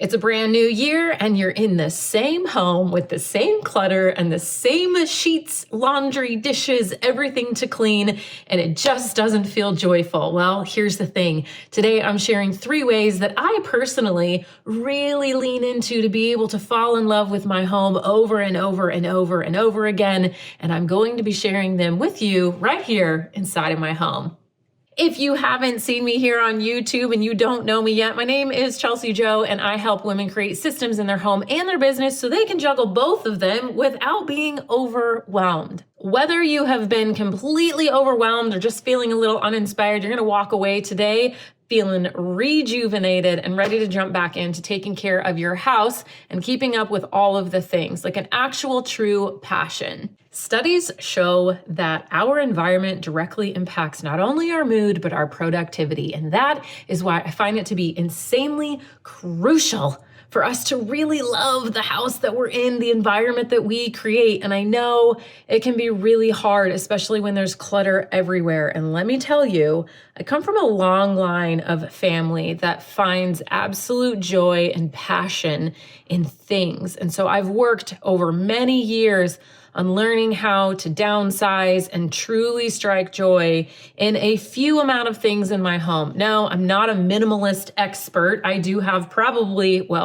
It's a brand new year and you're in the same home with the same clutter and the same sheets, laundry, dishes, everything to clean, and it just doesn't feel joyful. Well, here's the thing. Today I'm sharing 3 ways that I personally really lean into to be able to fall in love with my home over and over and over and over again, and I'm going to be sharing them with you right here inside of my home. If you haven't seen me here on YouTube and you don't know me yet, my name is Chelsi Jo and I help women create systems in their home and their business so they can juggle both of them without being overwhelmed. Whether you have been completely overwhelmed or just feeling a little uninspired, you're gonna walk away today feeling rejuvenated and ready to jump back into taking care of your house and keeping up with all of the things, like an actual true passion. Studies show that our environment directly impacts not only our mood, but our productivity. And that is why I find it to be insanely crucial for us to really love the house that we're in, the environment that we create. And I know it can be really hard, especially when there's clutter everywhere. And let me tell you, I come from a long line of family that finds absolute joy and passion in things. And so I've worked over many years on learning how to downsize and truly strike joy in a few amount of things in my home. No, I'm not a minimalist expert. I do have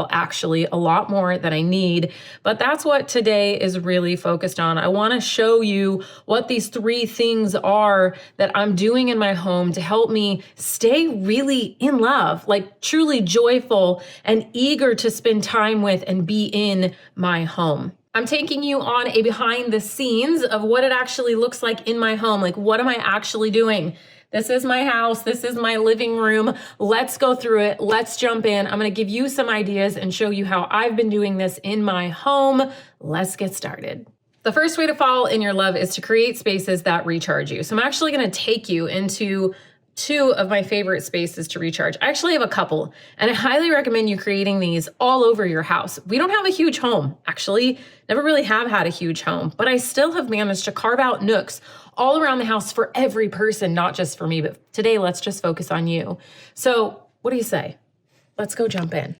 actually a lot more than I need, but that's what today is really focused on. I want to show you what these 3 things are that I'm doing in my home to help me stay really in love, like truly joyful and eager to spend time with and be in my home. I'm taking you on a behind the scenes of what it actually looks like in my home. Like, what am I actually doing? This is my house. This is my living room. Let's go through it. Let's jump in. I'm going to give you some ideas and show you how I've been doing this in my home. Let's get started. The first way to fall in your love is to create spaces that recharge you. So I'm actually going to take you into 2 of my favorite spaces to recharge. I actually have a couple, and I highly recommend you creating these all over your house. We don't have a huge home, actually, never really have had a huge home, but I still have managed to carve out nooks all around the house for every person, not just for me, but today let's just focus on you. So what do you say? Let's go jump in.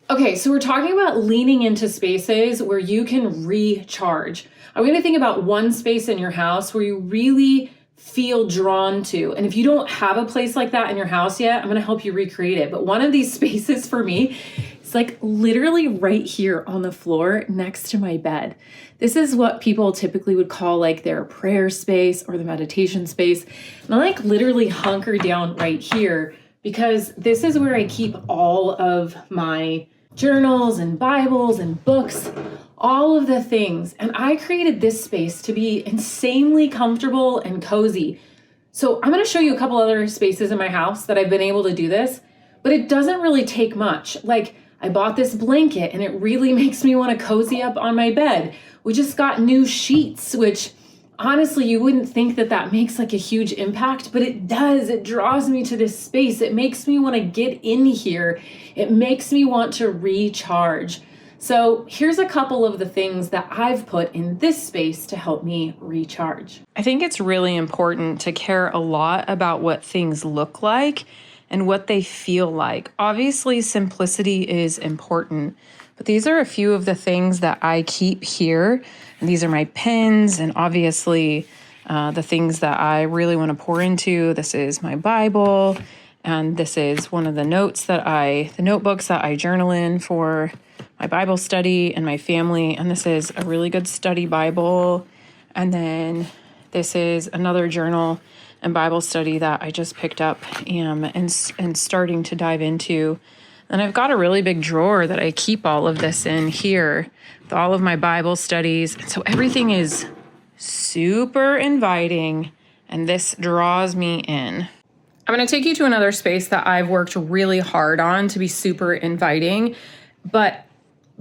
Okay, so we're talking about leaning into spaces where you can recharge. I'm going to think about one space in your house where you really feel drawn to. And if you don't have a place like that in your house yet, I'm going to help you recreate it. But one of these spaces for me is like literally right here on the floor next to my bed. This is what people typically would call like their prayer space or the meditation space. And I like literally hunker down right here because this is where I keep all of my journals and Bibles and books, all of the things. And I created this space to be insanely comfortable and cozy. So I'm going to show you a couple other spaces in my house that I've been able to do this, but it doesn't really take much. Like, I bought this blanket and it really makes me want to cozy up on my bed. We just got new sheets, which honestly, you wouldn't think that that makes like a huge impact, but it does. It draws me to this space. It makes me want to get in here. It makes me want to recharge. So here's a couple of the things that I've put in this space to help me recharge. I think it's really important to care a lot about what things look like and what they feel like. Obviously, simplicity is important, but these are a few of the things that I keep here. And these are my pens and obviously the things that I really want to pour into. This is my Bible, and this is one of the notebooks that I journal in for my Bible study and my family. And this is a really good study Bible. And then this is another journal and Bible study that I just picked up and starting to dive into. And I've got a really big drawer that I keep all of this in here with all of my Bible studies. And so everything is super inviting, and this draws me in. I'm going to take you to another space that I've worked really hard on to be super inviting, but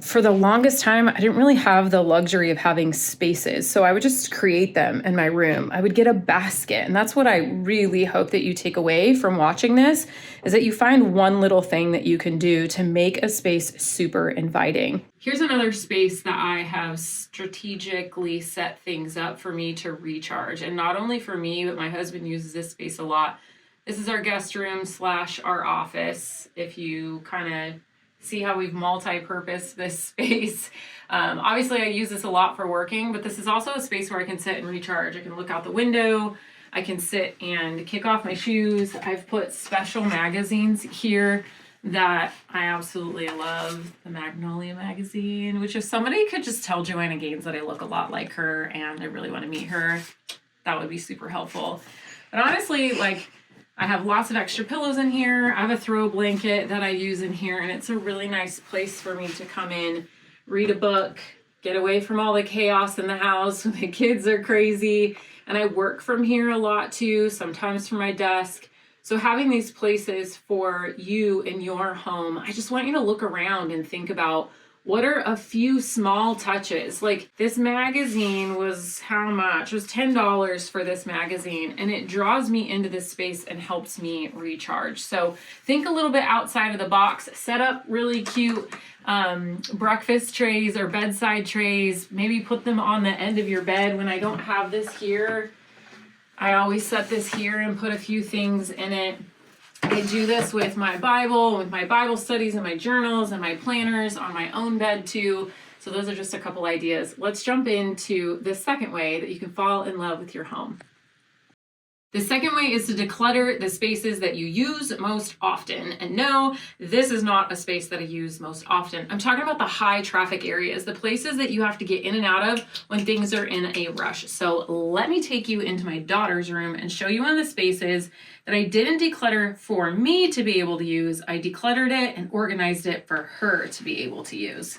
for the longest time, I didn't really have the luxury of having spaces. So I would just create them in my room. I would get a basket. And that's what I really hope that you take away from watching this, is that you find one little thing that you can do to make a space super inviting. Here's another space that I have strategically set things up for me to recharge. And not only for me, but my husband uses this space a lot This is our guest room / our office. If you kind of see how we've multi-purposed this space. Obviously I use this a lot for working, but this is also a space where I can sit and recharge. I can look out the window. I can sit and kick off my shoes. I've put special magazines here that I absolutely love. The Magnolia magazine, which if somebody could just tell Joanna Gaines that I look a lot like her and I really want to meet her, that would be super helpful. But honestly, like, I have lots of extra pillows in here. I have a throw blanket that I use in here, and it's a really nice place for me to come in, read a book, get away from all the chaos in the house. The kids are crazy, and I work from here a lot too, sometimes from my desk. So having these places for you in your home, I just want you to look around and think about what are a few small touches. Like this magazine was how much? It was $10 for this magazine, and it draws me into this space and helps me recharge. So think a little bit outside of the box. Set up really cute breakfast trays or bedside trays. Maybe put them on the end of your bed. When I don't have this here, I always set this here and put a few things in it. I do this with my Bible studies and my journals and my planners on my own bed too. So those are just a couple ideas. Let's jump into the second way that you can fall in love with your home. The second way is to declutter the spaces that you use most often. And no, this is not a space that I use most often. I'm talking about the high traffic areas, the places that you have to get in and out of when things are in a rush. So let me take you into my daughter's room and show you one of the spaces that I didn't declutter for me to be able to use. I decluttered it and organized it for her to be able to use.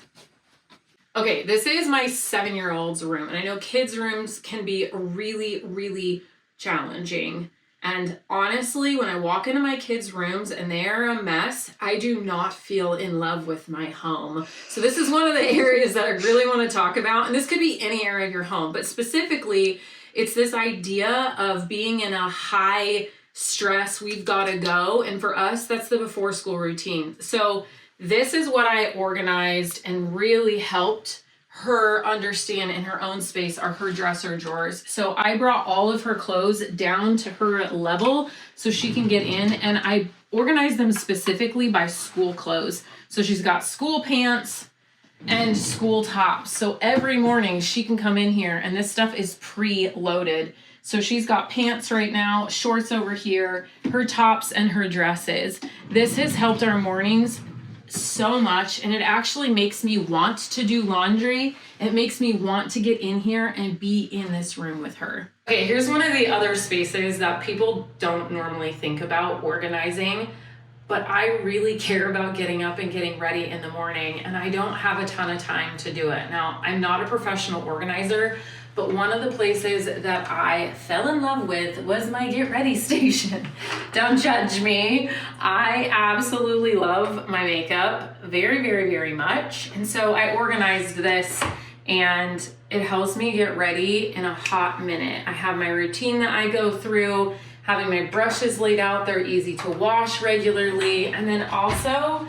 Okay, this is my 7-year-old's room. And I know kids' rooms can be really, really challenging. And honestly, when I walk into my kids' rooms and they are a mess, I do not feel in love with my home. So this is one of the areas that I really want to talk about. And this could be any area of your home, but specifically, it's this idea of being in a high stress, we've got to go. And for us, that's the before school routine. So this is what I organized and really helped her understand in her own space are her dresser drawers. So I brought all of her clothes down to her level so she can get in, and I organized them specifically by school clothes. So she's got school pants and school tops. So every morning she can come in here and this stuff is pre-loaded. So she's got pants right now, shorts over here, her tops and her dresses. This has helped our mornings so much, and it actually makes me want to do laundry. It makes me want to get in here and be in this room with her. Okay, here's one of the other spaces that people don't normally think about organizing, but I really care about getting up and getting ready in the morning, and I don't have a ton of time to do it. Now, I'm not a professional organizer, but one of the places that I fell in love with was my get ready station. Don't judge me. I absolutely love my makeup very, very, very much. And so I organized this and it helps me get ready in a hot minute. I have my routine that I go through, having my brushes laid out. They're easy to wash regularly. And then also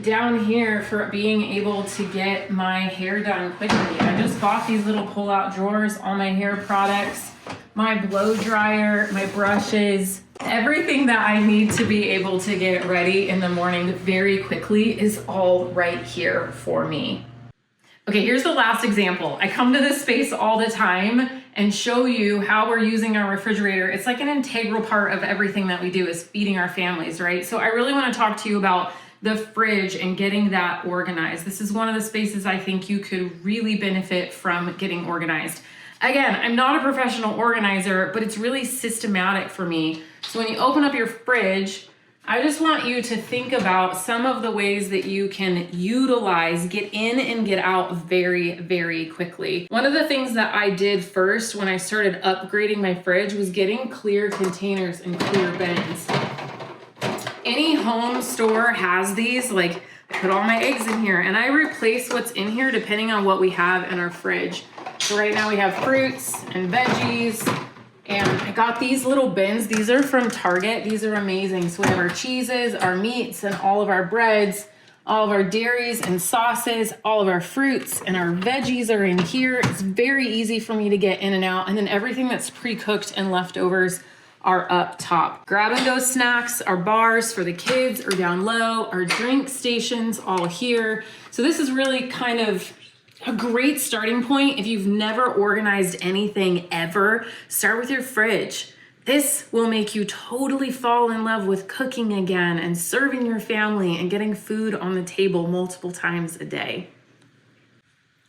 down here for being able to get my hair done quickly. I just bought these little pull-out drawers, all my hair products, my blow dryer, my brushes, everything that I need to be able to get ready in the morning very quickly is all right here for me. Okay, here's the last example. I come to this space all the time and show you how we're using our refrigerator. It's like an integral part of everything that we do is feeding our families, right? So I really want to talk to you about the fridge and getting that organized. This is one of the spaces I think you could really benefit from getting organized. Again, I'm not a professional organizer, but it's really systematic for me. So when you open up your fridge, I just want you to think about some of the ways that you can utilize, get in and get out very, very quickly. One of the things that I did first when I started upgrading my fridge was getting clear containers and clear bins. Any home store has these, like I put all my eggs in here and I replace what's in here depending on what we have in our fridge. So right now we have fruits and veggies, and I got these little bins. These are from Target. These are amazing. So we have our cheeses, our meats, and all of our breads, all of our dairies and sauces, all of our fruits and our veggies are in here. It's very easy for me to get in and out. And then everything that's pre-cooked and leftovers are up top. Grab and go snacks, our bars for the kids are down low, our drink stations all here. So this is really kind of a great starting point. If you've never organized anything ever, start with your fridge. This will make you totally fall in love with cooking again and serving your family and getting food on the table multiple times a day.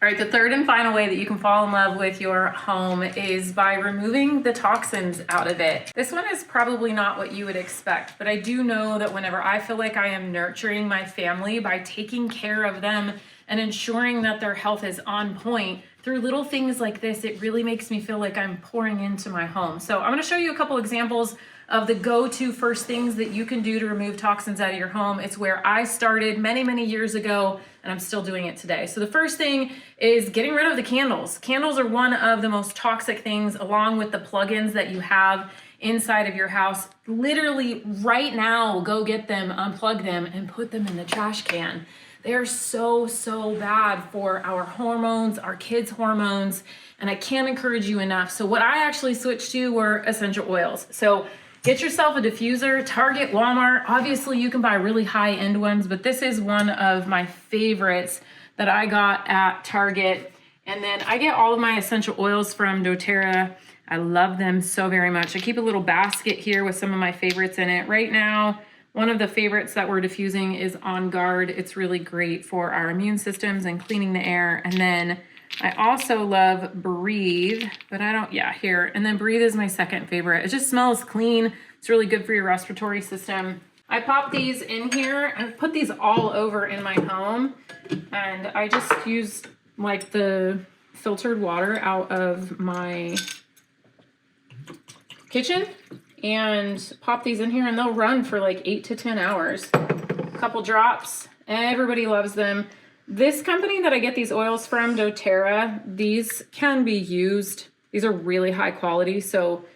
All right, the third and final way that you can fall in love with your home is by removing the toxins out of it. This one is probably not what you would expect, but I do know that whenever I feel like I am nurturing my family by taking care of them and ensuring that their health is on point through little things like this, it really makes me feel like I'm pouring into my home. So I'm gonna show you a couple examples of the go-to first things that you can do to remove toxins out of your home. It's where I started many, many years ago, and I'm still doing it today. So the first thing is getting rid of the candles. Candles are one of the most toxic things, along with the plugins that you have inside of your house. Literally right now, go get them, unplug them, and put them in the trash can. They're so, so bad for our hormones, our kids' hormones, and I can't encourage you enough. So what I actually switched to were essential oils. So get yourself a diffuser, Target, Walmart. Obviously you can buy really high-end ones, but this is one of my favorites that I got at Target. And then I get all of my essential oils from Dottera. I love them so very much. I keep a little basket here with some of my favorites in it. Right now, one of the favorites that we're diffusing is On Guard. It's really great for our immune systems and cleaning the air. And then I also love Breathe, but I don't, yeah, here. And then Breathe is my second favorite. It just smells clean. It's really good for your respiratory system. I pop these in here and put these all over in my home. And I just use like the filtered water out of my kitchen and pop these in here, and they'll run for like 8 to 10 hours. A couple drops. Everybody loves them. This company that I get these oils from, Dottera, these can be used. These are really high quality. So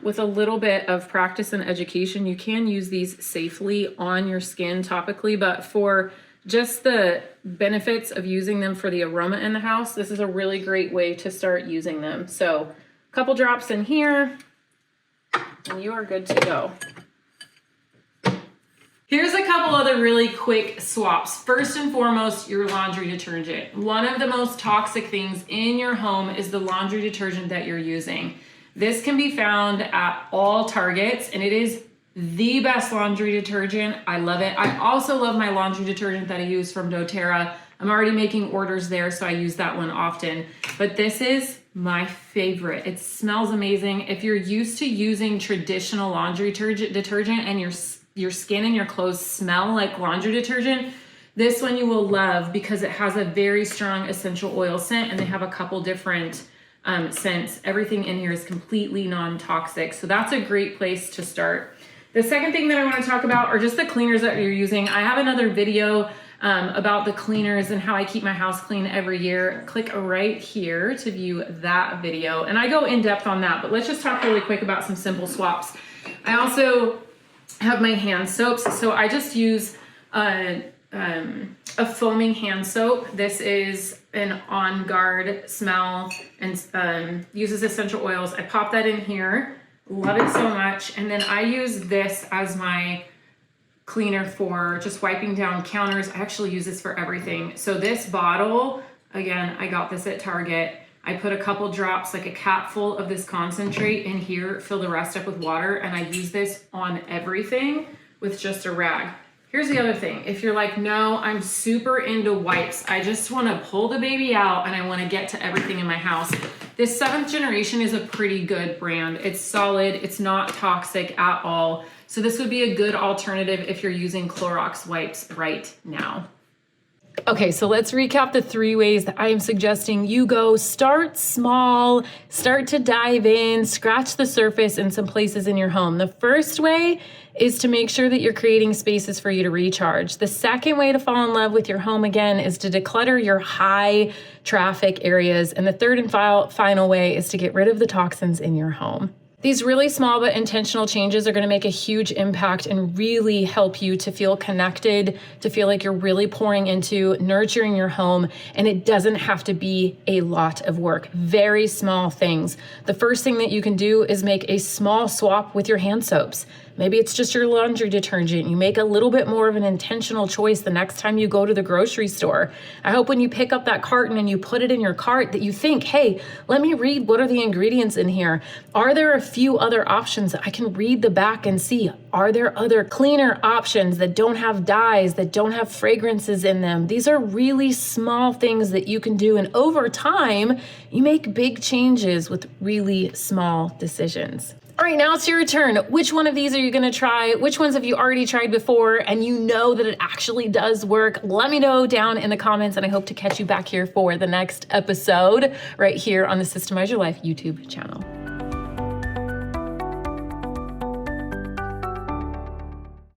with a little bit of practice and education, you can use these safely on your skin topically, but for just the benefits of using them for the aroma in the house, this is a really great way to start using them. So a couple drops in here, and you are good to go. Here's a couple other really quick swaps. First and foremost, your laundry detergent. One of the most toxic things in your home is the laundry detergent that you're using. This can be found at all Targets, and it is the best laundry detergent. I love it. I also love my laundry detergent that I use from doTERRA. I'm already making orders there, so I use that one often. But this is my favorite. It smells amazing. If you're used to using traditional laundry detergent and your skin and your clothes smell like laundry detergent, this one you will love because it has a very strong essential oil scent, and they have a couple different scents. Everything in here is completely non-toxic, so that's a great place to start. The second thing that I want to talk about are just the cleaners that you're using. I have another video about the cleaners and how I keep my house clean every year. Click right here to view that video, and I go in depth on that, but let's just talk really quick about some simple swaps. I also have my hand soaps, so I just use a foaming hand soap. This is an On Guard smell and uses essential oils. I pop that in here, love it so much, and then I use this as my cleaner for just wiping down counters. I actually use this for everything. So this bottle, again, I got this at Target. I put a couple drops, like a cap full of this concentrate in here, fill the rest up with water, and I use this on everything with just a rag. Here's the other thing. If you're like, no, I'm super into wipes, I just want to pull the baby out and I want to get to everything in my house, this 7th Generation is a pretty good brand. It's solid. It's not toxic at all. So this would be a good alternative if you're using Clorox wipes right now. Okay, so let's recap the 3 ways that I am suggesting you go. Start small, start to dive in, scratch the surface in some places in your home. The first way is to make sure that you're creating spaces for you to recharge. The second way to fall in love with your home again is to declutter your high traffic areas. And the third and final way is to get rid of the toxins in your home. These really small but intentional changes are going to make a huge impact and really help you to feel connected, to feel like you're really pouring into nurturing your home, and it doesn't have to be a lot of work. Very small things. The first thing that you can do is make a small swap with your hand soaps. Maybe it's just your laundry detergent. You make a little bit more of an intentional choice the next time you go to the grocery store. I hope when you pick up that carton and you put it in your cart that you think, hey, let me read what are the ingredients in here. Are there a few other options that I can read the back and see? Are there other cleaner options that don't have dyes, that don't have fragrances in them? These are really small things that you can do. And over time, you make big changes with really small decisions. All right, now it's your turn. Which one of these are you gonna try? Which ones have you already tried before and you know that it actually does work? Let me know down in the comments, and I hope to catch you back here for the next episode right here on the Systemize Your Life YouTube channel.